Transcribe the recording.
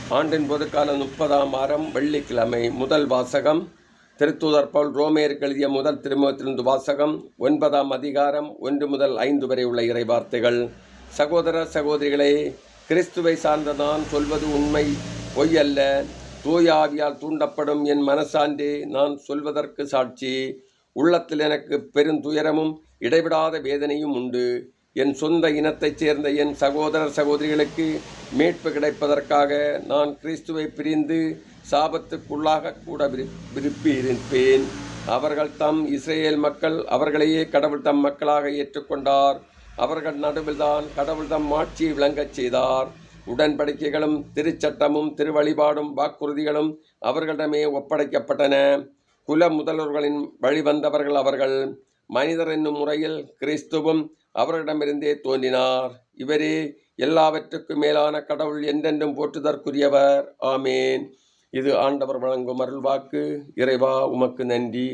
ஆண்டின் பொதுக்கால 30ஆம் வாரம் வெள்ளிக்கிழமை. முதல் வாசகம் திருத்தூதர் பவுல் ரோமேயருக்கு எழுதிய முதல் திருமுகத்திலிருந்து வாசகம். 9ஆம் அதிகாரம் 1 முதல் 5 வரை உள்ள இறைவார்த்தைகள். சகோதர சகோதரிகளே, கிறிஸ்துவை சார்ந்த நான் சொல்வது உண்மை, பொய் அல்ல. தூய ஆவியால் தூண்டப்படும் என் மனசான்றே நான் சொல்வதற்கு சாட்சி. உள்ளத்தில் எனக்கு பெருந்துயரமும் இடைவிடாத வேதனையும் உண்டு. என் சொந்த இனத்தைச் சேர்ந்த என் சகோதரர் சகோதரிகளுக்கு மீட்பு கிடைப்பதற்காக நான் கிறிஸ்துவை பிரிந்து சாபத்துக்குள்ளாக கூட விரும்பியிருப்பேன். அவர்கள் தம் இஸ்ரேல் மக்கள் அவர்களையே கடவுள் தம் மக்களாக ஏற்றுக்கொண்டார். அவர்கள் நடுவில்தான் கடவுள் தம் ஆட்சியை விளங்கச் செய்தார். உடன்படிக்கைகளும் திருச்சட்டமும் திருவழிபாடும் வாக்குறுதிகளும் அவர்களிடமே ஒப்படைக்கப்பட்டன. குல முதல்வர்களின் வழிவந்தவர்கள் அவர்கள். மனிதர் என்னும் முறையில் கிறிஸ்துவும் அவர்களிடமிருந்தே தோன்றினார். இவரே எல்லாவற்றுக்கும் மேலான கடவுள், என்றென்றும் போற்றுதற்குரியவர். ஆமேன். இது ஆண்டவர் வழங்கும் அருள்வாக்கு. இறைவா, உமக்கு நன்றி.